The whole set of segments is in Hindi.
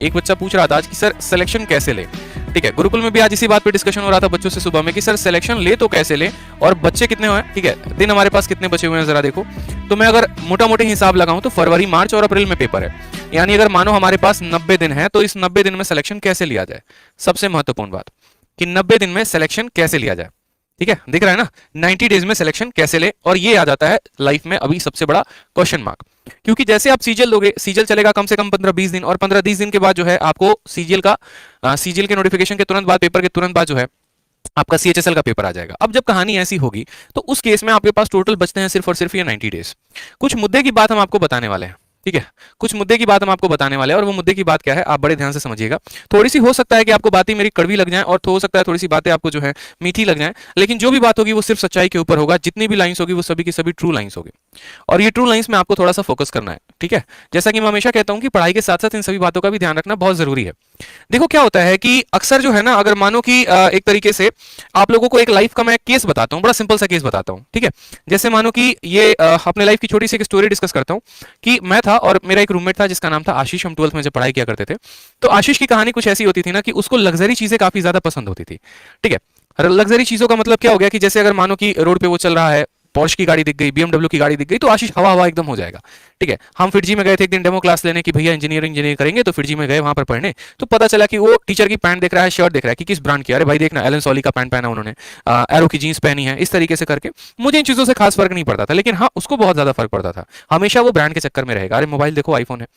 एक बच्चा पूछ रहा था आज कि सर सिलेक्शन कैसे ले। ठीक है, गुरुकुल में भी आज इसी बात पे डिस्कशन हो रहा था बच्चों से सुबह में कि सर सिलेक्शन ले तो कैसे ले, और बच्चे कितने हुए हैं। ठीक है, दिन हमारे पास कितने बचे हुए हैं जरा देखो। तो मैं अगर मोटा मोटी हिसाब लगाऊं तो फरवरी, मार्च और अप्रैल में पेपर है, यानी अगर मानो हमारे पास 90 दिन है, तो इस 90 दिन में सिलेक्शन कैसे लिया जाए। सबसे महत्वपूर्ण बात कि 90 दिन में सिलेक्शन कैसे लिया जाए। ठीक है, दिख रहा है ना, 90 डेज में सिलेक्शन कैसे ले, और ये आ जाता है लाइफ में अभी सबसे बड़ा क्वेश्चन मार्क। क्योंकि जैसे आप सीजीएल लोगे, सीजीएल चलेगा कम से कम 15-20 दिन, और 15-20 दिन के बाद जो है आपको सीजीएल के नोटिफिकेशन के तुरंत बाद, पेपर के तुरंत बाद जो है आपका सीएचएसएल का पेपर आ जाएगा। अब जब कहानी ऐसी होगी तो उस केस में आपके पास टोटल बचते हैं सिर्फ और सिर्फ ये 90 डेज। कुछ मुद्दे की बात हम आपको बताने वाले हैं। ठीक है, कुछ मुद्दे की बात हम आपको बताने वाले हैं, और वो मुद्दे की बात क्या है आप बड़े ध्यान से समझिएगा। थोड़ी सी हो सकता है कि आपको बातें मेरी कड़वी लग जाएं, और हो सकता है थोड़ी सी बातें आपको जो है मीठी लग जाएं, लेकिन जो भी बात होगी वो सिर्फ सच्चाई के ऊपर होगा। जितनी भी लाइंस होगी वो सभी की सभी ट्रू लाइंस होगी, और ये ट्रू लाइंस में आपको थोड़ा सा फोकस करना है। ठीक है, जैसा कि मैं हमेशा कहता हूं कि पढ़ाई के साथ साथ इन सभी बातों का भी ध्यान रखना बहुत जरूरी है। देखो क्या होता है कि अक्सर जो है ना, अगर मानो कि एक तरीके से आप लोगों को एक लाइफ का मैं केस बताता हूं, बड़ा सिंपल सा केस बताता हूं। ठीक है, जैसे मानो कि ये अपने लाइफ की छोटी सी एक स्टोरी डिस्कस करता हूं कि मैं था और मेरा एक रूममेट था जिसका नाम था आशीष। हम 12th में जब पढ़ाई किया करते थे, तो आशीष की कहानी कुछ ऐसी होती थी ना कि उसको लग्जरी चीजें काफी ज्यादा पसंद होती थी। ठीक है, लग्जरी चीजों का मतलब क्या हो गया कि जैसे अगर मानो कि रोड पे वो चल रहा है, पोर्श की गाड़ी दिख गई, बीएमडब्ल्यू की गाड़ी दिख गई, तो आशीष हवा हवा एकदम हो जाएगा। ठीक है, हम फिरजी में गए थे एक दिन डेमो क्लास लेने की, भैया इंजीनियरिंग करेंगे, तो फिरजी में गए वहां पर पढ़ने। तो पता चला कि वो टीचर की पैंट देख रहा है, शर्ट देख रहा है कि किस ब्रांड की, अरे भाई देखना एलन सॉली का पैंट पहना उन्होंने, एरो की जीन्स पहनी है, इस तरीके से करके। मुझे इन चीजों से खास फर्क नहीं पड़ता था, लेकिन हाँ उसको बहुत ज्यादा फर्क पड़ता था। हमेशा वो ब्रांड के चक्कर में रहेगा, अरे मोबाइल देखो आईफोन है।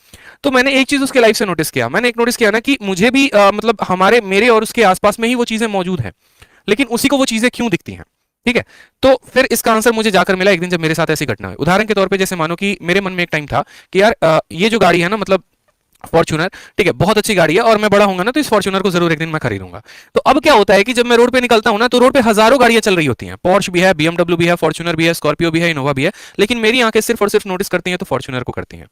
तो मैंने एक चीज उसके लाइफ से नोटिस किया, मैंने एक नोटिस किया ना कि मुझे भी मतलब हमारे मेरे और उसके आसपास में ही वो चीजें मौजूद हैं, लेकिन उसी को वो चीजें क्यों दिखती हैं। ठीक है, तो फिर इसका आंसर मुझे जाकर मिला एक दिन जब मेरे साथ ऐसी घटना हुई। उदाहरण के तौर पे जैसे मानो कि मेरे मन में एक टाइम था कि यार ये जो गाड़ी है ना, मतलब फॉर्च्यूनर, ठीक है बहुत अच्छी गाड़ी है, और मैं बड़ा होऊंगा ना तो इस फॉर्च्यूनर को जरूर एक दिन मैं खरीदूंगा। तो अब क्या होता है कि जब मैं रोड पे निकलता हूं ना, तो रोड पे हजारों गाड़ियां चल रही होती हैं, पोर्श भी है, बीएमडब्ल्यू भी है, फॉर्च्यूनर भी है, स्कॉर्पियो भी है, इनोवा भी है, लेकिन मेरी आंखें सिर्फ और सिर्फ नोटिस करती हैं तो फॉर्च्यूनर को करती हैं।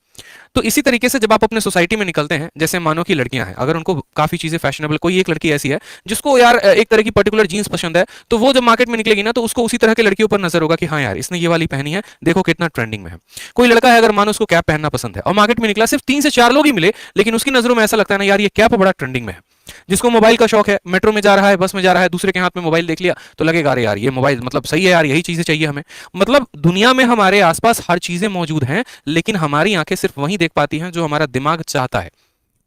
तो इसी तरीके से जब आप अपने सोसाइटी में निकलते हैं, जैसे मानो की लड़कियां हैं, अगर उनको काफी चीजें फैशनेबल, कोई एक लड़की ऐसी है जिसको यार एक तरह की पर्टिकुलर जीन्स पसंद है, तो वो जब मार्केट में निकलेगी ना तो उसको उसी तरह की लड़कियों पर नजर होगा कि हाँ यार इसने ये वाली पहनी है, देखो कितना ट्रेंडिंग में है। कोई लड़का है अगर मानो उसको कैप पहनना पसंद है, और मार्केट में निकला, सिर्फ 3 से 4 लोग ही मिले, लेकिन उसकी नजरों में ऐसा लगता है ना यार ये कैप बड़ा ट्रेंडिंग में है। जिसको मोबाइल का शौक है, मेट्रो में जा रहा है, बस में जा रहा है, दूसरे के हाथ में मोबाइल देख लिया तो लगेगा अरे यार ये मोबाइल मतलब सही है यार, यही चीजें चाहिए हमें। मतलब दुनिया में हमारे आसपास हर चीजें मौजूद हैं, लेकिन हमारी आंखें सिर्फ वही देख पाती हैं जो हमारा दिमाग चाहता है।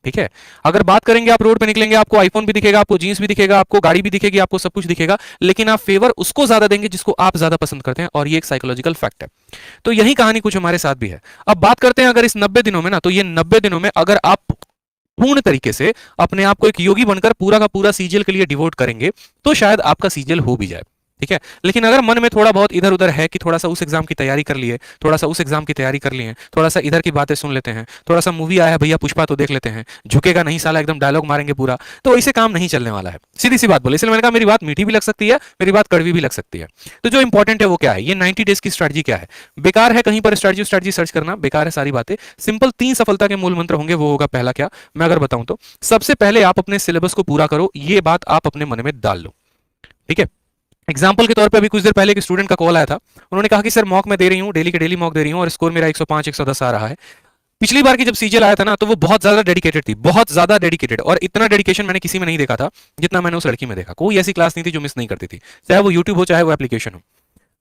ठीक है, अगर बात करेंगे, आप रोड पे निकलेंगे, आपको आईफोन भी दिखेगा, आपको जीन्स भी दिखेगा, आपको गाड़ी भी दिखेगी, आपको सब कुछ दिखेगा, लेकिन आप फेवर उसको ज्यादा देंगे जिसको आप ज्यादा पसंद करते हैं, और ये एक साइकोलॉजिकल फैक्ट है। तो यही कहानी कुछ हमारे साथ भी है। अब बात करते हैं अगर इस 90 दिनों में ना, तो ये 90 दिनों में अगर आप पूर्ण तरीके से अपने आप को एक योगी बनकर पूरा का पूरा सीजीएल के लिए डिवोट करेंगे, तो शायद आपका सीजीएल हो भी जाए। ठीक है, लेकिन अगर मन में थोड़ा बहुत इधर उधर है कि थोड़ा सा उस एग्जाम की तैयारी कर लिए, थोड़ा सा उस एग्जाम की तैयारी कर लिए, थोड़ा सा इधर की बातें सुन लेते हैं, थोड़ा सा मूवी आया है भैया पुष्पा तो देख लेते हैं, झुकेगा नहीं साला एकदम डायलॉग मारेंगे पूरा, तो इसे काम नहीं चलने वाला है। सीधी सी बात बोले, इसलिए मैंने कहा मेरी बात मीठी भी लग सकती है, मेरी बात कड़वी भी लग सकती है। तो जो इंपॉर्टेंट है वो क्या है, ये 90 डेज की स्ट्रेटजी क्या है। बेकार है कहीं पर स्ट्रेटजी सर्च करना, बेकार है सारी बातें। सिंपल 3 सफलता के मूल मंत्र होंगे, वो होगा पहला क्या, मैं अगर बताऊं तो सबसे पहले आप अपने सिलेबस को पूरा करो, ये बात आप अपने मन में डाल लो। ठीक है, एग्जाम्पल के तौर पे अभी कुछ देर पहले एक स्टूडेंट का कॉल आया था, उन्होंने कहा कि सर मॉक मैं दे रही हूँ, डेली के डेली मॉक दे रही हूँ, और स्कोर मेरा 105 110 आ रहा है। पिछली बार की जब सीजीएल आया था ना, तो वो बहुत ज्यादा डेडिकेटेड थी, बहुत ज्यादा डेडिकेटेड, और इतना डेडिकेशन मैंने किसी में नहीं देखा था जितना मैंने उस लड़की में देखा। कोई ऐसी क्लास नहीं थी जो मिस नहीं करती थी, चाहे वो यूट्यूब हो चाहे वो एप्लीकेशन हो।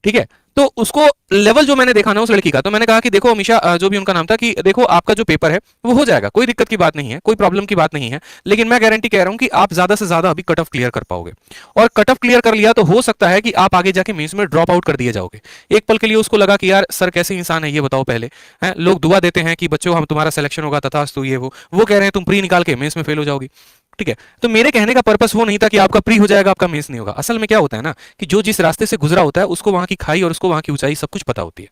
ठीक है, तो उसको लेवल जो मैंने देखा ना उस लड़की का, तो मैंने कहा कि देखो अमीशा, जो भी उनका नाम था, कि देखो आपका जो पेपर है वो हो जाएगा, कोई दिक्कत की बात नहीं है, कोई प्रॉब्लम की बात नहीं है, लेकिन मैं गारंटी कह रहा हूं कि आप ज्यादा से ज्यादा अभी कट ऑफ क्लियर कर पाओगे, और कट ऑफ क्लियर कर लिया तो हो सकता है कि आप आगे जाके मेंस में ड्रॉप आउट कर दिए जाओगे। एक पल के लिए उसको लगा कि यार सर कैसे इंसान है ये बताओ पहले, है लोग दुआ देते हैं कि बच्चों हम तुम्हारा सिलेक्शन होगा तथास्तु, ये वो कह रहे हैं तुम प्री निकाल के मेंस में फेल हो जाओगी। ठीक है, तो मेरे कहने का पर्पस वो नहीं था कि आपका प्री हो जाएगा आपका मेंस नहीं होगा। असल में क्या होता है ना कि जो जिस रास्ते से गुजरा होता है उसको वहां की खाई और उसको वहां की ऊंचाई सब कुछ पता होती है।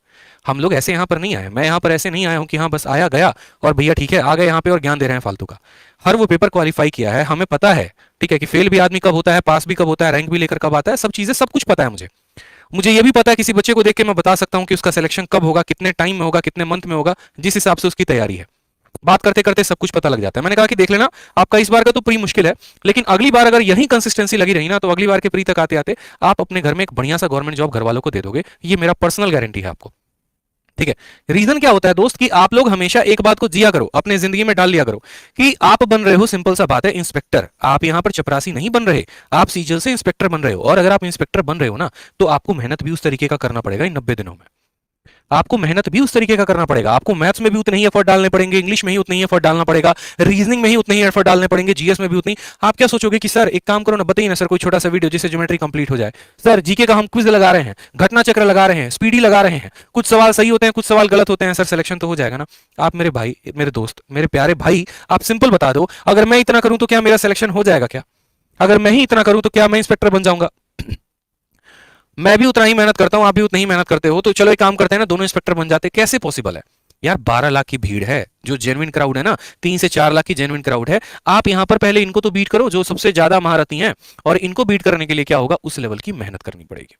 हम लोग ऐसे यहाँ पर नहीं आए, मैं यहाँ पर ऐसे नहीं आया हूँ कि हाँ बस आया गया और भैया ठीक है आ गए यहाँ पे और ज्ञान दे रहे हैं फालतू का। हर वो पेपर क्वालिफाई किया है, हमें पता है ठीक है कि फेल भी आदमी कब होता है, पास भी कब होता है, रैंक भी लेकर कब आता है, सब चीजें सब कुछ पता है मुझे। मुझे ये भी पता है किसी बच्चे को देख के मैं बता सकता हूँ कि उसका सिलेक्शन कब होगा, कितने टाइम में होगा, कितने मंथ में होगा, जिस हिसाब से उसकी तैयारी है। बात करते करते सब कुछ पता लग जाता है। मैंने कहा कि देख लेना आपका इस बार का तो प्री मुश्किल है, लेकिन अगली बार अगर यही कंसिस्टेंसी लगी रही ना तो अगली बार के प्री तक आते आते आप अपने घर में एक बढ़िया सा गवर्नमेंट जॉब घर वालों को दे दोगे, ये मेरा पर्सनल गारंटी है आपको। ठीक है। रीजन क्या होता है दोस्त कि आप लोग हमेशा एक बात को जिया करो, अपने जिंदगी में डाल लिया करो कि आप बन रहे हो, सिंपल सा बात है, इंस्पेक्टर। आप यहां पर चपरासी नहीं बन रहे, आप सीजल से इंस्पेक्टर बन रहे हो। और अगर आप इंस्पेक्टर बन रहे हो ना, तो आपको मेहनत भी उस तरीके का करना पड़ेगा इन 90 दिनों में। आपको मेहनत भी उस तरीके का करना पड़ेगा। आपको मैथ्स में भी उतने ही एफर्ट डालने पड़ेंगे, इंग्लिश में ही उतने ही एफर्ट डालना पड़ेगा, रीजनिंग में ही उतने ही एफर्ट डालने पड़ेंगे, जीएस में भी उतनी। आप क्या सोचोगे कि सर एक काम करो ना, बताइए ना सर कोई छोटा सा वीडियो जिससे ज्योमेट्री कंप्लीट हो जाए। सर जीके का हम क्विज लगा रहे हैं, घटना चक्र लगा रहे हैं, स्पीडी लगा रहे हैं, कुछ सवाल सही होते हैं, कुछ सवाल गलत होते हैं, सर सिलेक्शन तो हो जाएगा ना। आप मेरे भाई, मेरे दोस्त, मेरे प्यारे भाई, आप सिंपल बता दो, अगर मैं इतना करूं तो क्या मेरा सिलेक्शन हो जाएगा? क्या अगर मैं ही इतना करूं तो क्या मैं इंस्पेक्टर बन जाऊंगा? मैं भी उतना ही मेहनत करता हूं, आप भी उतनी ही मेहनत करते हो, तो चलो एक काम करते हैं ना, दोनों इंस्पेक्टर बन जाते। कैसे पॉसिबल है यार? 12 लाख की भीड़ है, जो जेन्युइन क्राउड है ना, 3 से 4 लाख की जेन्युइन क्राउड है। आप यहां पर पहले इनको तो बीट करो, जो सबसे ज्यादा महारथी हैं। और इनको बीट करने के लिए क्या होगा? उस लेवल की मेहनत करनी पड़ेगी।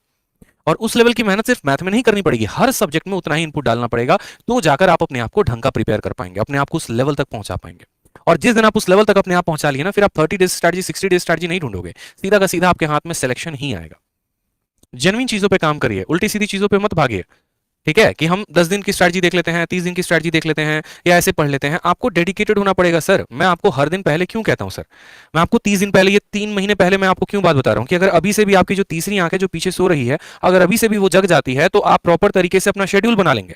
और उस लेवल की मेहनत सिर्फ मैथ में नहीं करनी पड़ेगी, हर सब्जेक्ट में उतना ही इनपुट डालना पड़ेगा। तो जाकर आप अपने आप को ढंग का प्रिपेयर कर पाएंगे, अपने आप को उस लेवल तक पहुंचा पाएंगे। और जिस दिन आप उस लेवल तक अपने आप पहुंचा लिए ना, फिर आप 30 डेज स्ट्रैटेजी, 60 डेज स्ट्रैटेजी नहीं ढूंढोगे, सीधा का सीधा आपके हाथ में सिलेक्शन ही आएगा। जेन्युइन चीजों पे काम करिए, उल्टी सीधी चीजों पे मत भागिए। ठीक है कि हम 10 दिन की स्ट्रैटेजी देख लेते हैं, 30 दिन की स्ट्रैटेजी देख लेते हैं, या ऐसे पढ़ लेते हैं। आपको डेडिकेटेड होना पड़ेगा। सर मैं आपको हर दिन पहले क्यों कहता हूं? सर मैं आपको 30 दिन पहले, ये 3 महीने पहले मैं आपको क्यों बात बता रहा हूं कि अगर अभी से भी आपकी जो तीसरी आंख है जो पीछे सो रही है, अगर अभी से भी वो जग जाती है, तो आप प्रॉपर तरीके से अपना शेड्यूल बना लेंगे,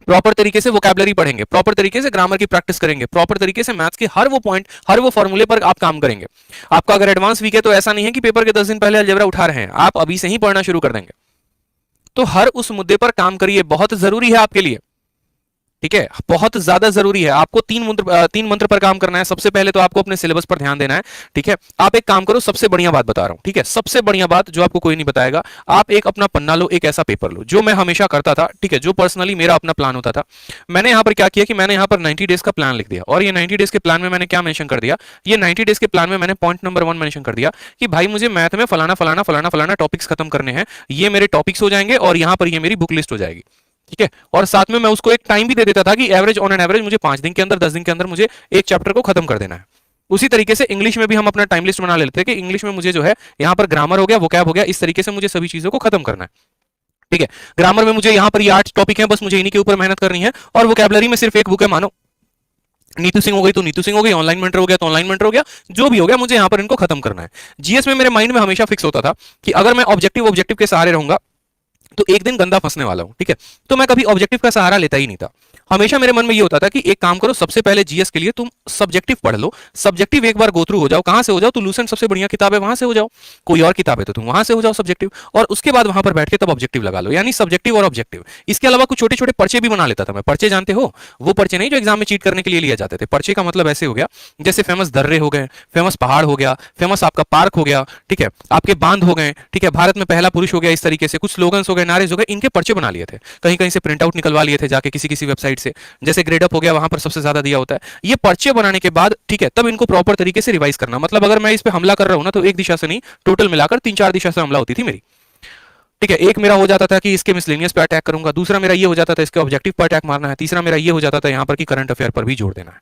प्रॉपर तरीके से वोकैबुलरी पढ़ेंगे, प्रॉपर तरीके से ग्रामर की प्रैक्टिस करेंगे, प्रॉपर तरीके से मैथ्स के हर वो पॉइंट, हर वो फॉर्मूले पर आप काम करेंगे। आपका अगर एडवांस वीक है तो ऐसा नहीं है कि पेपर के 10 दिन पहले अलजेब्रा उठा रहे हैं, आप अभी से ही पढ़ना शुरू कर देंगे। तो हर उस मुद्दे पर काम करिए, बहुत जरूरी है आपके लिए। ठीक है, बहुत ज्यादा जरूरी है। आपको 3 मंत्र पर काम करना है। सबसे पहले तो आपको अपने सिलेबस पर ध्यान देना है। ठीक है, आप एक काम करो, सबसे बढ़िया बात बता रहा हूं, ठीक है, सबसे बढ़िया बात जो आपको कोई नहीं बताएगा, आप एक अपना पन्ना लो, एक ऐसा पेपर लो, जो मैं हमेशा करता था। ठीक है, जो पर्सनली मेरा अपना प्लान होता था। मैंने यहां पर क्या किया कि मैंने यहां पर 90 डेज का प्लान लिख दिया। और ये 90 डेज के प्लान में मैंने क्या मेंशन कर दिया? ये 90 डेज के प्लान में मैंने पॉइंट नंबर 1 मेंशन कर दिया कि भाई मुझे मैथ में फलाना फलाना फलाना फलाना टॉपिक्स खत्म करने हैं। ये मेरे टॉपिक्स हो जाएंगे और यहां पर ये मेरी बुक लिस्ट हो जाएगी। ठीक है, और साथ में मैं उसको एक टाइम भी दे देता था कि एवरेज, ऑन एन एवरेज मुझे 5 दिन के अंदर, 10 दिन के अंदर मुझे एक चैप्टर को खत्म कर देना है। उसी तरीके से इंग्लिश में भी हम अपना टाइम लिस्ट बना लेते थे कि इंग्लिश में मुझे जो है यहाँ पर ग्रामर हो गया, वोकैब हो गया, इस तरीके से मुझे सभी चीजों को खत्म करना है। ठीक है, ग्रामर में मुझे यहाँ पर ये 8 टॉपिक है, बस मुझे इन्हीं के ऊपर मेहनत करनी है। और वोकैबुलरी में सिर्फ एक बुक है, मानो नीतू सिंह हो गई तो नीतू सिंह हो गई, ऑनलाइन मेंटर हो गया तो ऑनलाइन मेंटर हो गया, जो भी हो गया मुझे यहाँ पर इनको खत्म करना है। जीएस में मेरे माइंड में हमेशा फिक्स होता था कि अगर मैं ऑब्जेक्टिव ऑब्जेक्टिव के सहारे रहूंगा तो एक दिन गंदा फंसने वाला हूं। ठीक है, तो मैं कभी ऑब्जेक्टिव का सहारा लेता ही नहीं था। हमेशा मेरे मन में ये होता था कि एक काम करो, सबसे पहले जीएस के लिए तुम सब्जेक्टिव पढ़ लो, सब्जेक्टिव एक बार गो थ्रू हो जाओ। कहां से हो जाओ? तो लूसेंट सबसे बढ़िया किताब है, वहां से हो जाओ। कोई और किताब है तो तुम वहां से हो जाओ सब्जेक्टिव, और उसके बाद वहां पर बैठ के तब ऑब्जेक्टिव लगा लो, यानी सब्जेक्टिव और ऑब्जेक्टिव। इसके अलावा कुछ छोटे छोटे पर्चे भी बना लेता था मैं। पर्चे जानते हो? वो पर्चे नहीं जो एग्जाम में चीट करने के लिए लिए जाते थे। पर्चे का मतलब ऐसे हो गया जैसे फेमस दर्रे हो गए, फेमस पहाड़ हो गया, फेमस आपका पार्क हो गया, ठीक है, आपके बांध हो गए, ठीक है, भारत में पहला पुरुष हो गया, इस तरीके से कुछ स्लोगन्स हो गए, नारेज हो गए, इनके पर्चे बना लिए थे। कहीं कहीं से प्रिंट आउट निकलवा लिए थे जाके किसी किसी वेबसाइट से, जैसे ग्रेडअप हो गया, वहां पर सबसे ज्यादा दिया होता है। ये पर्चे बनाने के बाद, ठीक है, तब इनको प्रॉपर तरीके से रिवाइज करना। मतलब अगर मैं इस पे हमला कर रहा हूं ना, तो एक दिशा से नहीं, टोटल मिलाकर 3-4 दिशा से हमला होती थी मेरी। ठीक है, एक मेरा हो जाता था कि इसके मिसलेनियस पे अटैक करूंगा, दूसरा मेरा ये हो जाता था इसके ऑब्जेक्टिव पर अटैक मारना है, तीसरा मेरा ये हो जाता था यहां पर कि करंट अफेयर पर भी जोड़ देना है।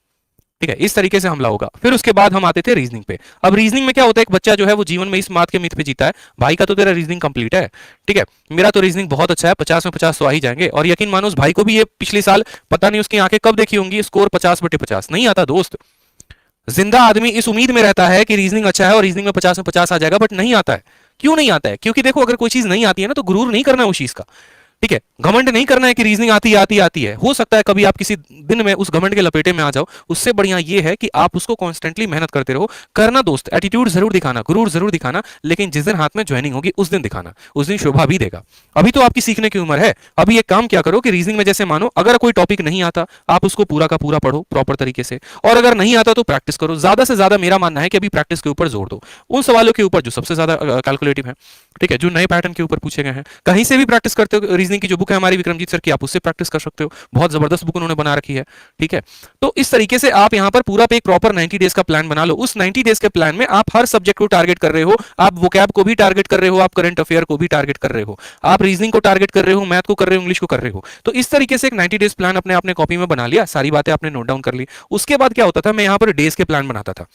ठीक है, इस तरीके से हमला होगा। फिर उसके बाद हम आते थे रीजनिंग पे। अब रीजनिंग में क्या होता है, एक बच्चा जो है वो जीवन में इस बात के मिथ पे जीता है, भाई का तो तेरा रीजनिंग कंप्लीट है, ठीक है, मेरा तो रीजनिंग बहुत अच्छा है, 50 में 50 तो आ ही जाएंगे। और यकीन मानो उस भाई को भी ये पिछले साल पता नहीं उसकी आंखें कब देखी होंगी, स्कोर 50/50 नहीं आता दोस्त। जिंदा आदमी इस उम्मीद में रहता है कि रीजनिंग अच्छा है और रीजनिंग में 50 में 50 आ जाएगा, बट नहीं आता है। क्यों नहीं आता है? क्योंकि देखो, अगर कोई चीज नहीं आती है ना, तो गुरूर नहीं करना उस चीज का। ठीक है, घमंड नहीं करना है कि रीजनिंग आती है। हो सकता है कभी आप किसी दिन में उस घमंड के लपेटे में आ जाओ। उससे बढ़िया ये है कि आप उसको कॉन्स्टेंटली मेहनत करते रहो। करना दोस्त, एटीट्यूड जरूर दिखाना, गुरूर जरूर दिखाना, लेकिन जिस दिन हाथ में ज्वाइनिंग होगी उस दिन दिखाना, उस दिन शोभा भी देगा। अभी तो आपकी सीखने की उम्र है। अभी एक काम क्या करो कि रीजनिंग में जैसे मानो अगर कोई टॉपिक नहीं आता, आप उसको पूरा का पूरा पढ़ो प्रॉपर तरीके से, और अगर नहीं आता तो प्रैक्टिस करो। ज्यादा से ज्यादा मेरा मानना है कि अभी प्रैक्टिस के ऊपर जोर दो, उन सवालों के ऊपर जो सबसे ज्यादा कैलकुलेटिव है, ठीक है, जो नए पैटर्न के ऊपर पूछे गए हैं। कहीं से भी प्रैक्टिस करते हो। रीजनिंग की जो बुक है हमारी विक्रमजीत सर की, आप उससे प्रैक्टिस कर सकते हो, बहुत जबरदस्त बुक उन्होंने बना रखी है। ठीक है, तो इस तरीके से आप यहां पर पूरा पे एक प्रॉपर 90 डेज का प्लान बना लो। उस 90 डेज के प्लान में आप हर सब्जेक्ट को टारगेट कर रहे हो, आप वोकैब को भी टारगेट कर रहे हो, आप करंट अफेयर को भी टारगेट कर रहे हो, आप रीजनिंग को टारगेट कर रहे हो, मैथ को कर रहे हो, इंग्लिश को कर रहे हो। तो इस तरीके से एक 90 डेज प्लान अपने आपने कॉपी में बना लिया, सारी बातें आपने नोट डाउन कर ली। उसके बाद क्या होता था, मैं यहां पर डेज के प्लान बनाता था।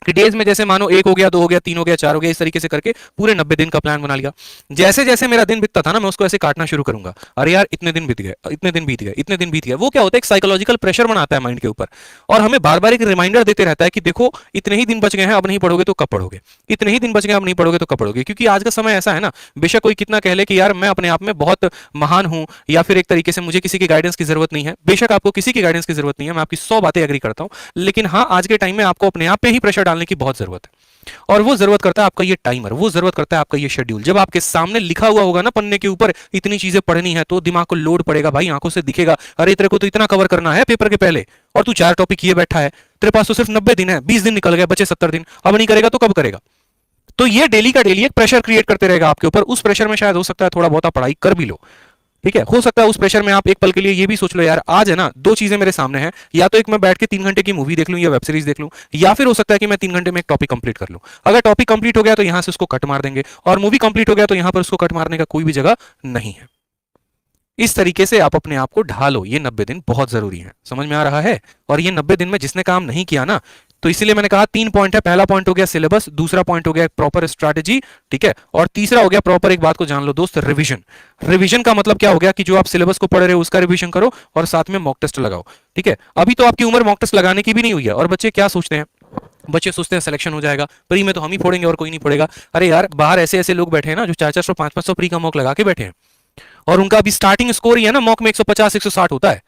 कि डेज में जैसे मानो 1 हो गया, 2 हो गया, 3 हो गया, 4 हो गया, इस तरीके से करके पूरे 90 दिन का प्लान बना लिया। जैसे जैसे मेरा दिन बीतता था ना, मैं उसको ऐसे काटना शुरू करूंगा, अरे यार इतने दिन बीत गए, इतने दिन बीत गए, इतने दिन बीत गए। वो क्या होता है, एक साइकोलॉजिकल प्रेशर बनाता है माइंड के ऊपर, और हमें बार बार एक रिमाइंडर देते रहता है कि देखो इतने ही दिन बच गए हैं, अब नहीं पढ़ोगे तो कब पढ़ोगे, इतने ही दिन बच गए, अब नहीं पढ़ोगे तो कब पढ़ोगे। क्योंकि आज का समय ऐसा है ना, बेशक कोई कितना कह ले कि यार मैं अपने आप में बहुत महान हूं, या फिर एक तरीके से मुझे किसी की गाइडेंस की जरूरत नहीं है, बेशक आपको किसी की गाइडेंस की जरूरत नहीं है, मैं आपकी 100 बातें एग्री करता हूं, लेकिन हाँ आज के टाइम में आपको अपने आप पे ही प्रेशर डालने की बहुत जरूरत है। और वो जरूरत करता है आपका ये टाइमर, वो जरूरत करता है आपका ये शेड्यूल। जब आपके सामने लिखा हुआ होगा ना पन्ने के ऊपर इतनी चीजें पढ़नी है, तो दिमाग को लोड पड़ेगा भाई, आंखों से दिखेगा, अरे तेरे को तो इतना कवर करना है पेपर के पहले, और तू 4 टॉपिक किए बैठा है, तेरे पास तो सिर्फ 90 दिन है, 20 दिन निकल गए, बचे 70 दिन, अब नहीं करेगा तो कब करेगा। तो ये डेली का डेली एक प्रेशर क्रिएट करते रहेगा आपके ऊपर। उस प्रेशर में शायद हो सकता है थोड़ा बहुत पढ़ाई कर भी लो, ठीक है, हो सकता है उस प्रेशर में आप एक पल के लिए ये भी सोच लो यार आज है ना 2 चीजें मेरे सामने हैं, या तो एक मैं बैठ के 3 घंटे की मूवी देख लूं या वेब सीरीज देख लूं, या फिर हो सकता है कि मैं 3 घंटे में एक टॉपिक कंप्लीट कर लूं। अगर टॉपिक कंप्लीट हो गया तो यहां से उसको कट मार देंगे, और मूवी कंप्लीट हो गया तो यहां पर उसको कट मारने का कोई भी जगह नहीं है। इस तरीके से आप अपने आप को ढालो, ये 90 दिन बहुत जरूरी है, समझ में आ रहा है। और ये 90 दिन में जिसने काम नहीं किया ना, तो इसीलिए मैंने कहा 3 पॉइंट है। पहला पॉइंट हो गया सिलेबस, दूसरा पॉइंट हो गया प्रॉपर स्ट्रैटेजी, ठीक है, और तीसरा हो गया प्रॉपर, एक बात को जान लो दोस्त, रिवीजन। रिवीजन का मतलब क्या हो गया कि जो आप सिलेबस को पढ़ रहे हो उसका रिवीजन करो, और साथ में मॉक टेस्ट लगाओ, ठीक है। अभी तो आपकी उम्र मॉक टेस्ट लगाने की भी नहीं हुई है, और बच्चे क्या सोचते हैं, बच्चे सोचते हैं सिलेक्शन हो जाएगा, प्री में तो हम ही फोड़ेंगे और कोई नहीं फोड़ेगा। अरे यार बाहर ऐसे ऐसे लोग बैठे हैं ना जो 400 500 प्री का मॉक लगा के बैठे हैं, और उनका अभी स्टार्टिंग स्कोर ही है ना मॉक में 150 160 होता है।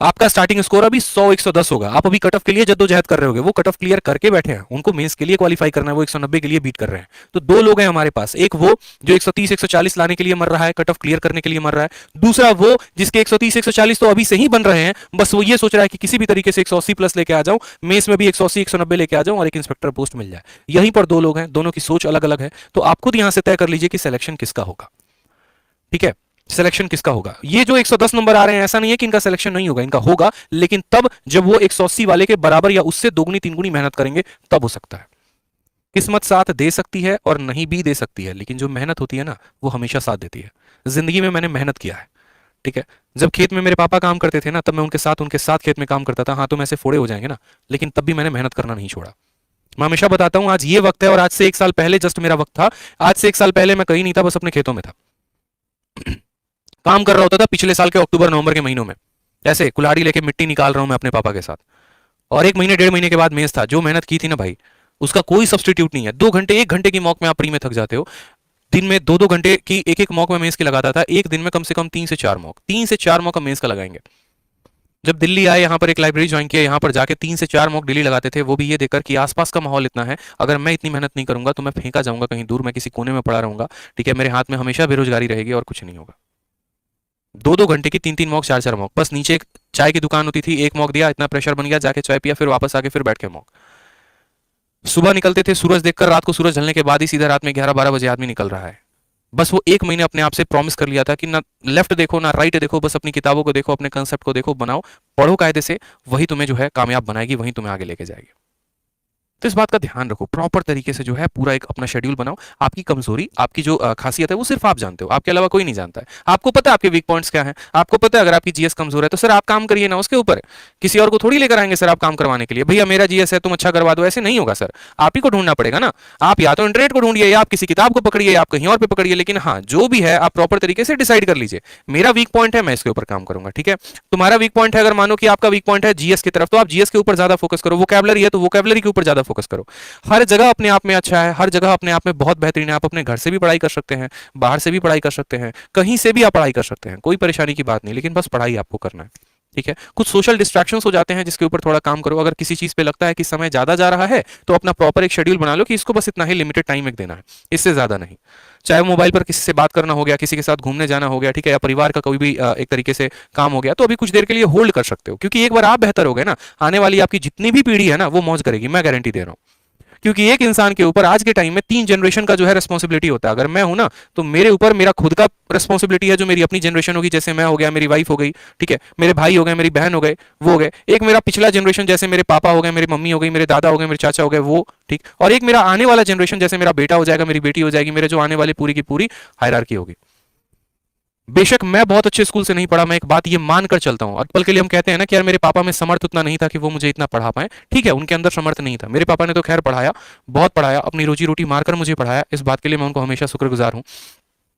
आपका स्टार्टिंग स्कोर अभी 100 110 होगा। आप अभी कट ऑफ के लिए जद्दोजहद कर रहे होगे, वो कट ऑफ क्लियर करके बैठे हैं, उनको मेंस के लिए क्वालिफाई करना है, वो 190 के लिए बीट कर रहे हैं। तो 2 लोग हैं हमारे पास, एक वो जो 130 140 लाने के लिए मर रहा है, कट ऑफ क्लियर करने के लिए मर रहा है, दूसरा वो जिसके 130 140 तो अभी से ही बन रहे हैं, बस वो ये सोच रहा है कि किसी भी तरीके से 180 प्लस लेके आ जाऊं, मेंस में भी 180 190 लेके आ जाऊं और एक इंस्पेक्टर पोस्ट मिल जाए। यहीं पर 2 लोग हैं, दोनों की सोच अलग अलग है। तो आप खुद यहां से तय कर लीजिए कि सिलेक्शन किसका होगा, ठीक है, सिलेक्शन किसका होगा। ये जो 110 नंबर आ रहे हैं, ऐसा नहीं है कि इनका सिलेक्शन नहीं होगा, इनका होगा, लेकिन तब जब वो 180 वाले के बराबर या उससे दोगुनी 3 गुनी मेहनत करेंगे तब हो सकता है। किस्मत साथ दे सकती है और नहीं भी दे सकती है, लेकिन जो मेहनत होती है ना वो हमेशा साथ देती है। जिंदगी में मैंने मेहनत किया है, ठीक है, जब खेत में मेरे पापा काम करते थे ना, तब मैं उनके साथ खेत में काम करता था। हाँ तो मैं ऐसे फोड़े हो जाएंगे ना, लेकिन तब भी मैंने मेहनत करना नहीं छोड़ा। मैं हमेशा बताता हूं आज ये वक्त है, और आज से 1 साल पहले जस्ट मेरा वक्त था। आज से 1 साल पहले मैं कहीं नहीं था, बस अपने खेतों में था, काम कर रहा होता था पिछले साल के अक्टूबर नवंबर के महीनों में, ऐसे कुल्हाड़ी लेके मिट्टी निकाल रहा हूं मैं अपने पापा के साथ। और 1 महीने 1.5 महीने के बाद मेंस था। जो मेहनत की थी ना भाई, उसका कोई सब्सटीट्यूट नहीं है। 2 घंटे 1 घंटे की मॉक में आप प्री में थक जाते हो, दिन में 2-2 घंटे की एक मॉक में मेंस की लगाता था। एक दिन में कम से कम 3 से 4 मॉक, 3 से 4 मॉक हम मेंस का लगाएंगे। जब दिल्ली आए, यहाँ पर एक लाइब्रेरी ज्वाइन किया, यहाँ पर जाके 3 से 4 मॉक डेली लगाते थे। वो भी ये देखकर कि आसपास का माहौल इतना है, अगर मैं इतनी मेहनत नहीं करूंगा तो मैं फेंका जाऊंगा कहीं दूर, मैं किसी कोने में पड़ा रहूंगा, ठीक है, मेरे हाथ में हमेशा बेरोजगारी रहेगी और कुछ नहीं होगा। 2-2 घंटे की 3-3 मॉक 4-4 मॉक, बस नीचे एक चाय की दुकान होती थी, एक मॉक दिया, इतना प्रेशर बन गया, जाके चाय पिया, फिर वापस आके फिर बैठ के मॉक। सुबह निकलते थे सूरज देखकर, रात को सूरज ढलने के बाद ही सीधा रात में 11-12 बजे आदमी निकल रहा है। बस वो 1 महीने अपने आप से प्रॉमिस कर लिया था कि ना लेफ्ट देखो ना राइट देखो, बस अपनी किताबों को देखो, अपने कंसेप्ट को देखो, बनाओ, पढ़ो कायदे से, वही तुम्हें जो है कामयाब बनाएगी, वही तुम्हें आगे लेके जाएगी। तो इस बात का ध्यान रखो, प्रॉपर तरीके से जो है पूरा एक अपना शेड्यूल बनाओ। आपकी कमजोरी, आपकी जो खासियत है वो सिर्फ आप जानते हो, आपके अलावा कोई नहीं जानता है। आपको पता है आपके वीक पॉइंट्स क्या हैं, आपको पता है अगर आपकी जीएस कमजोर है तो सर आप काम करिए ना उसके ऊपर। किसी और को थोड़ी लेकर आएंगे सर आप काम करवाने के लिए, भैया मेरा जीएस है तुम अच्छा करवा दो, ऐसे नहीं होगा सर। आप ही को ढूंढना पड़ेगा ना। आप या तो इंटरनेट को ढूंढिए, या आप किसी किताब को पकड़िए, आप कहीं और पे पकड़िए, लेकिन हाँ जो भी है आप प्रॉपर तरीके से डिसाइड कर लीजिए, मेरा वीक पॉइंट है, मैं इसके ऊपर काम करूंगा, ठीक है। तुम्हारा वीक पॉइंट है, अगर मानो कि आपका वीक पॉइंट है जीएस की तरफ, तो आप जीएस के ऊपर ज्यादा फोकस करो। वोकैबुलरी है तो वोकैबुलरी के ऊपर ज्यादा फोकस करो। हर जगह अपने आप में अच्छा है, हर जगह अपने आप में बहुत बेहतरीन है। आप अपने घर से भी पढ़ाई कर सकते हैं, बाहर से भी पढ़ाई कर सकते हैं, कहीं से भी आप पढ़ाई कर सकते हैं, कोई परेशानी की बात नहीं, लेकिन बस पढ़ाई आपको करना है, ठीक है। कुछ सोशल डिस्ट्रैक्शंस हो जाते हैं जिसके ऊपर थोड़ा काम करो। अगर किसी चीज पे लगता है कि समय ज्यादा जा रहा है तो अपना प्रॉपर एक शेड्यूल बना लो कि इसको बस इतना ही लिमिटेड टाइम एक देना है, इससे ज्यादा नहीं। चाहे मोबाइल पर किसी से बात करना हो गया, किसी के साथ घूमने जाना हो गया, ठीक है, या परिवार का कोई भी एक तरीके से काम हो गया, तो अभी कुछ देर के लिए होल्ड कर सकते हो, क्योंकि एक बार आप बेहतर हो गए ना, आने वाली आपकी जितनी भी पीढ़ी है ना वो मौज करेगी, मैं गारंटी दे रहा हूं। क्योंकि एक इंसान के ऊपर आज के टाइम में 3 जनरेशन का जो है रिस्पॉन्सिबिलिटी होता है। अगर मैं हूं ना तो मेरे ऊपर मेरा खुद का रिस्पॉन्सिबिलिटी है, जो मेरी अपनी जनरेशन होगी, जैसे मैं हो गया, मेरी वाइफ हो गई, ठीक है, मेरे भाई हो गए, मेरी बहन हो गए, वो हो गए। एक मेरा पिछला जनरेशन जैसे मेरे पापा हो गए, मेरी मम्मी हो गई, मेरे दादा हो गए, मेरे चाचा हो गए, वो ठीक। और एक मेरा आने वाला जनरेशन जैसे मेरा बेटा हो जाएगा, मेरी बेटी हो जाएगी, मेरे जो आने वाली पूरी की पूरी हायरार्की होगी। बेशक मैं बहुत अच्छे स्कूल से नहीं पढ़ा, मैं एक बात ये मानकर चलता हूं, और पल के लिए हम कहते हैं ना कि यार मेरे पापा में समर्थ उतना नहीं था कि वो मुझे इतना पढ़ा पाए। ठीक है, उनके अंदर समर्थ नहीं था, मेरे पापा ने तो खैर पढ़ाया, बहुत पढ़ाया, अपनी रोजी रोटी मारकर मुझे पढ़ाया, इस बात के लिए मैं उनको हमेशा शुक्रगुजार हूं।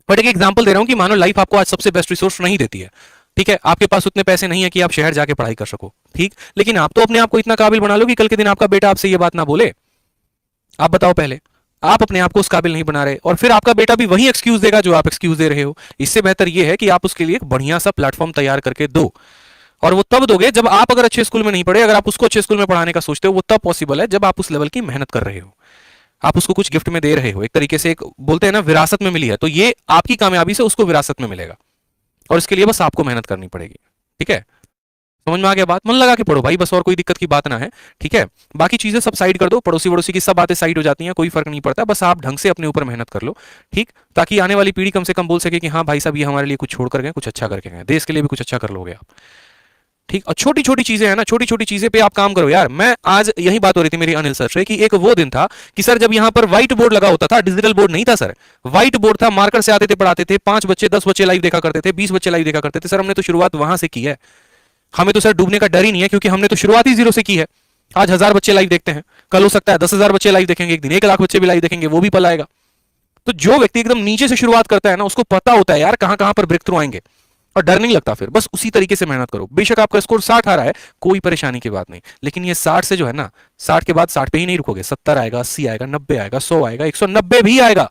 बट एक एग्जाम्पल दे रहा हूं कि मानो लाइफ आपको आज सबसे बेस्ट रिसोर्स नहीं देती है। ठीक है, आपके पास उतने पैसे नहीं है कि आप शहर जाके पढ़ाई कर सको, ठीक, लेकिन आप तो अपने आप को इतना काबिल बना लो कि कल के दिन आपका बेटा आपसे ये बात ना बोले। आप बताओ पहले, आप अपने आप को उस काबिल नहीं बना रहे, और फिर आपका बेटा भी वही एक्सक्यूज देगा जो आप एक्सक्यूज दे रहे हो। इससे बेहतर यह है कि आप उसके लिए एक बढ़िया सा प्लेटफॉर्म तैयार करके दो, और वो तब दोगे जब आप अगर अच्छे स्कूल में नहीं पढ़े, अगर आप उसको अच्छे स्कूल में पढ़ाने का सोचते हो, वो तब पॉसिबल है जब आप उस लेवल की मेहनत कर रहे हो, आप उसको कुछ गिफ्ट में दे रहे हो, एक तरीके से, एक बोलते हैं ना विरासत में मिली है, तो ये आपकी कामयाबी से उसको विरासत में मिलेगा, और इसके लिए बस आपको मेहनत करनी पड़ेगी। ठीक है, समझ में आ गया बात? मन लगा के पढ़ो भाई, बस और कोई दिक्कत की बात ना है। ठीक है, बाकी चीजें सब साइड कर दो, पड़ोसी वड़ोसी की सब बातें साइड हो जाती हैं, कोई फर्क नहीं पड़ता, बस आप ढंग से अपने ऊपर मेहनत कर लो। ठीक, ताकि आने वाली पीढ़ी कम से कम बोल सके कि हाँ भाई साहब ये हमारे लिए कुछ छोड़ कर गए, कुछ अच्छा करके गए, देश के लिए भी कुछ अच्छा कर लोगे आप। ठीक, और छोटी छोटी चीजें हैं ना, छोटी छोटी चीजें पे आप काम करो यार। मैं आज यही बात हो रही थी मेरी अनिल सर से कि एक वो दिन था कि सर जब यहाँ पर व्हाइट बोर्ड लगा होता था, डिजिटल बोर्ड नहीं था सर, व्हाइट बोर्ड था, मार्कर से आते थे, पढ़ाते थे, 5 बच्चे 10 बच्चे लाइव देखा करते थे, 20 बच्चे लाइव देखा करते थे। सर हमने तो शुरुआत वहां से की है, हमें तो सर डूबने का डर ही नहीं है, क्योंकि हमने तो शुरुआत ही 0 से की है। आज 1000 बच्चे लाइव देखते हैं, कल हो सकता है 10,000 बच्चे लाइव देखेंगे, एक दिन 1 लाख बच्चे भी लाइव देखेंगे, वो भी पल आएगा। तो जो व्यक्ति एकदम नीचे से शुरुआत करता है ना, उसको पता होता है यार कहां कहां पर ब्रेक थ्रू आएंगे, और डर नहीं लगता। फिर बस उसी तरीके से मेहनत करो। बेशक आपका स्कोर 60 आ रहा है, कोई परेशानी की बात नहीं, लेकिन ये 60 से जो है ना, 60 के बाद 60 पे ही नहीं रुकोगे, 70 आएगा, 80 आएगा, 90 आएगा, 100 आएगा, 190 भी आएगा।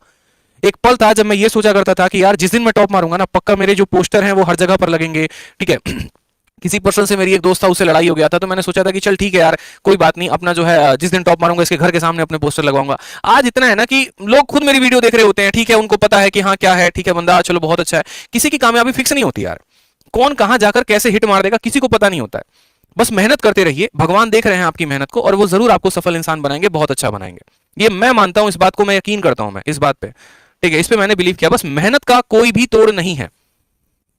एक पल था जब मैं ये सोचा करता था कि यार जिस दिन मैं टॉप मारूंगा ना, पक्का मेरे जो पोस्टर हैं वो हर जगह पर लगेंगे। ठीक है, किसी पर्सन से मेरी एक दोस्त था, उससे लड़ाई हो गया था, तो मैंने सोचा था कि चल ठीक है यार, कोई बात नहीं, अपना जो है जिस दिन टॉप मारूंगा इसके घर के सामने अपने पोस्टर लगवाऊंगा। आज इतना है ना कि लोग खुद मेरी वीडियो देख रहे होते हैं, ठीक है, उनको पता है कि हाँ क्या है, ठीक है बंदा चलो बहुत अच्छा है। किसी की कामयाबी फिक्स नहीं होती यार, कौन कहां जाकर कैसे हिट मार देगा किसी को पता नहीं होता है। बस मेहनत करते रहिए, भगवान देख रहे हैं आपकी मेहनत को, और वो जरूर आपको सफल इंसान बनाएंगे, बहुत अच्छा बनाएंगे। ये मैं मानता हूं, इस बात को मैं यकीन करता हूं, मैं इस बात पे, ठीक है, इस पे मैंने बिलीव किया। बस मेहनत का कोई भी तोड़ नहीं है।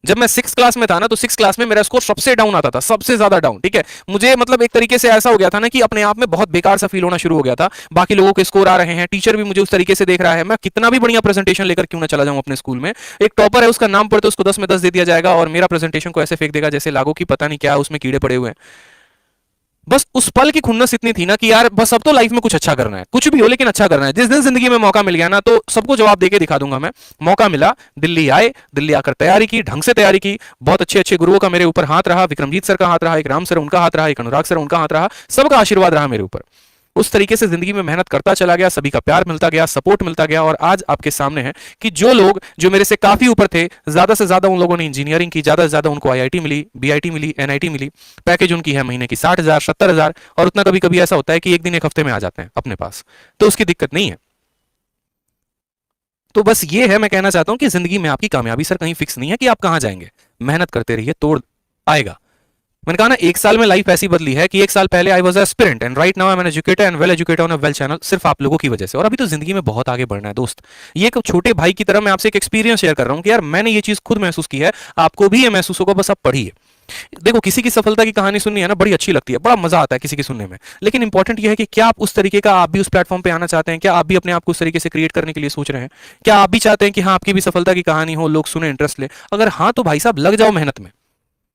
जब मैं 6 क्लास में था ना, तो 6 क्लास में मेरा स्कोर सबसे डाउन आता था, सबसे ज्यादा डाउन। ठीक है, मुझे मतलब एक तरीके से ऐसा हो गया था ना कि अपने आप में बहुत बेकार सा फील होना शुरू हो गया था। बाकी लोगों के स्कोर आ रहे हैं, टीचर भी मुझे उस तरीके से देख रहा है, मैं कितना भी बढ़िया प्रेजेंटेशन लेकर क्यों ना चला जाऊं अपने स्कूल में, एक टॉपर है उसका नाम पढ़ते उसको 10 में 10 दे दिया जाएगा, और मेरा प्रेजेंटेशन को ऐसे फेंक देगा जैसे लागो की पता नहीं क्या उसमें कीड़े पड़े हुए हैं। बस उस पल की खुन्नस इतनी थी ना कि यार बस अब तो लाइफ में कुछ अच्छा करना है, कुछ भी हो लेकिन अच्छा करना है। जिस दिन जिंदगी में मौका मिल गया ना, तो सबको जवाब देके दिखा दूंगा मैं। मौका मिला, दिल्ली आए, दिल्ली आकर तैयारी की, ढंग से तैयारी की, बहुत अच्छे अच्छे गुरुओं का मेरे ऊपर हाथ रहा, विक्रमजीत सर का हाथ रहा, एक राम सर उनका हाथ रहा, एक अनुराग सर उनका हाथ रहा, सबका आशीर्वाद रहा मेरे ऊपर। उस तरीके से जिंदगी में मेहनत करता चला गया, सभी का प्यार मिलता गया, सपोर्ट मिलता गया, और आज आपके सामने है कि जो लोग जो मेरे से काफी ऊपर थे, ज्यादा से ज्यादा उन लोगों ने इंजीनियरिंग की, ज्यादा से ज्यादा उनको आईआईटी मिली, बीआईटी मिली, एनआईटी मिली, पैकेज उनकी है महीने की 60,000 70,000, और उतना कभी कभी ऐसा होता है कि एक दिन एक हफ्ते में आ जाते हैं अपने पास, तो उसकी दिक्कत नहीं है। तो बस ये है, मैं कहना चाहता हूं कि जिंदगी में आपकी कामयाबी सर कहीं फिक्स नहीं है कि आप कहां जाएंगे, मेहनत करते रहिए, तोड़ आएगा। मैंने कहा ना, 1 साल में लाइफ ऐसी बदली है कि 1 साल पहले I was aspirant and right now I am an educator and well educated on a well channel, सिर्फ आप लोगों की वजह से। और अभी तो जिंदगी में बहुत आगे बढ़ना है दोस्त। ये एक छोटे भाई की तरह मैं आपसे एक एक्सपीरियंस शेयर कर रहा हूं कि यार मैंने ये चीज खुद महसूस की है, आपको भी ये महसूस होगा, बस आप पढ़िए। देखो, किसी की सफलता की कहानी सुननी है ना, बड़ी अच्छी लगती है, बड़ा मजा आता है किसी की सुनने में, लेकिन इंपॉर्टेंट ये है कि क्या आप उस तरीके का, आप भी उस प्लेटफॉर्म पे आना चाहते हैं, क्या आप भी अपने आप को उस तरीके से क्रिएट करने के लिए सोच रहे हैं, क्या आप भी चाहते हैं कि हाँ आपकी भी सफलता की कहानी हो, लोग सुने, इंटरेस्ट ले? अगर हाँ तो भाई साहब लग जाओ मेहनत में,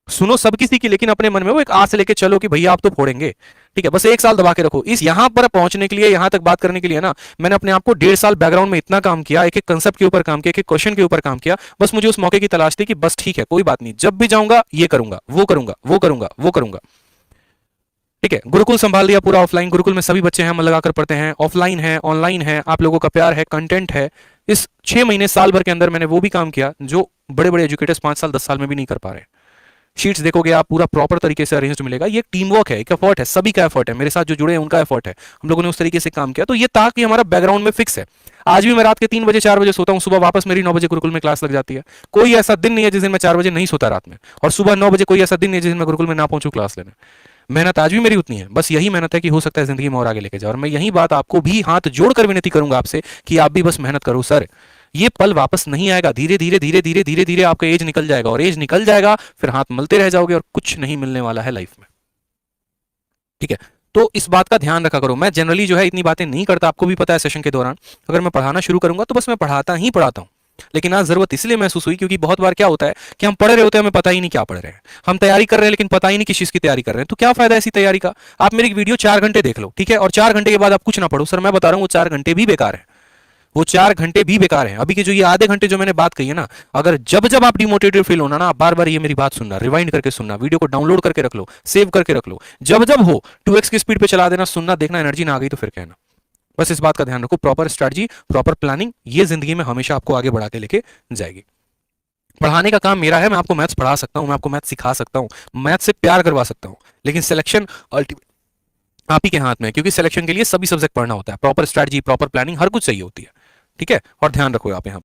सुनो सब किसी की, लेकिन अपने मन में वो एक आस लेके चलो कि भैया आप तो फोड़ेंगे। ठीक है, बस 1 साल दबा के रखो। इस यहां पर पहुंचने के लिए, यहां तक बात करने के लिए ना, मैंने अपने आप को 1.5 साल बैकग्राउंड में इतना काम किया, एक एक कंसेप्ट के ऊपर काम किया, एक एक क्वेश्चन के ऊपर काम किया। बस मुझे उस मौके की तलाश थी कि बस ठीक है कोई बात नहीं, जब भी जाऊंगा ये करूंगा, वो करूंगा, वो करूंगा, वो करूंगा। ठीक है, गुरुकुल संभाल लिया पूरा ऑफलाइन, गुरुकुल में सभी बच्चे हैं, मन लगाकर पढ़ते हैं, ऑफलाइन है, ऑनलाइन है, आप लोगों का प्यार है, कंटेंट है। इस 6 महीने साल भर के अंदर मैंने वो भी काम किया जो बड़े बड़े एजुकेटर्स 5 साल 10 साल में भी नहीं कर पा रहे। शीट्स देखोगे आप, पूरा प्रॉपर तरीके से अरेंज्ड मिलेगा। ये एक टीम वर्क है, एक एफर्ट है, सभी का एफर्ट है, मेरे साथ जो जुड़े हैं उनका एफर्ट है, हम लोगों ने उस तरीके से काम किया। तो ये था कि हमारा बैकग्राउंड में फिक्स है। आज भी मैं रात के 3 बजे 4 बजे सोता हूँ, सुबह वापस मेरी 9 बजे गुरुकुल में क्लास लग जाती है। कोई ऐसा दिन नहीं है जिस दिन मैं 4 बजे नहीं सोता रात में, और सुबह 9 बजे कोई ऐसा दिन नहीं है जिस दिन मैं गुरुकुल में ना पहुंचूं क्लास लेने। मेहनत आज भी मेरी उतनी है, बस यही मेहनत है कि हो सकता है जिंदगी में और आगे लेके जाओ। और मैं यही बात आपको भी हाथ जोड़कर विनती करूंगा आपसे कि आप भी बस मेहनत करो सर। ये पल वापस नहीं आएगा, धीरे धीरे धीरे धीरे धीरे धीरे आपका एज निकल जाएगा, और एज निकल जाएगा फिर हाथ मलते रह जाओगे और कुछ नहीं मिलने वाला है लाइफ में। ठीक है, तो इस बात का ध्यान रखा करो। मैं जनरली जो है इतनी बातें नहीं करता, आपको भी पता है। सेशन के दौरान अगर मैं पढ़ाना शुरू करूंगा तो बस मैं पढ़ाता ही पढ़ाता हूं। लेकिन आज जरूरत इसलिए महसूस हुई क्योंकि बहुत बार क्या होता है कि हम पढ़ रहे होते हैं, हमें पता ही नहीं क्या पढ़ रहे हैं, हम तैयारी कर रहे हैं लेकिन पता ही नहीं किस चीज की तैयारी कर रहे हैं। तो क्या फायदा ऐसी तैयारी का? आप मेरी वीडियो 4 घंटे देख लो, ठीक है, और 4 घंटे के बाद आप कुछ ना पढ़ो, सर मैं बता रहा हूँ वो 4 घंटे भी बेकार है, वो 4 घंटे भी बेकार है। अभी के जो ये आधे घंटे जो मैंने बात कही है ना, अगर जब जब आप डिमोटिवेटेड फील होना ना, आप बार बार ये मेरी बात सुनना, रिवाइंड करके सुनना, वीडियो को डाउनलोड करके रख लो, सेव करके रख लो, जब जब हो 2x की स्पीड पे चला देना, सुनना, देखना, एनर्जी ना आ गई तो फिर कहना। बस इस बात का ध्यान रखो, प्रॉपर स्ट्रैटेजी, प्रॉपर प्लानिंग, ये जिंदगी में हमेशा आपको आगे बढ़ा के लेके जाएगी। पढ़ाने का काम मेरा है, मैं आपको मैथ्स पढ़ा सकता हूं, मैं आपको मैथ्स सिखा सकता हूं, मैथ्स से प्यार करवा सकता हूं, लेकिन सिलेक्शन अल्टीमेट आप ही के हाथ में है, क्योंकि सिलेक्शन के लिए सभी सब्जेक्ट पढ़ना होता है, प्रॉपर स्ट्रैटेजी, प्रॉपर प्लानिंग, हर कुछ चाहिए होती है। ठीक है, और ध्यान रखो आप यहाँ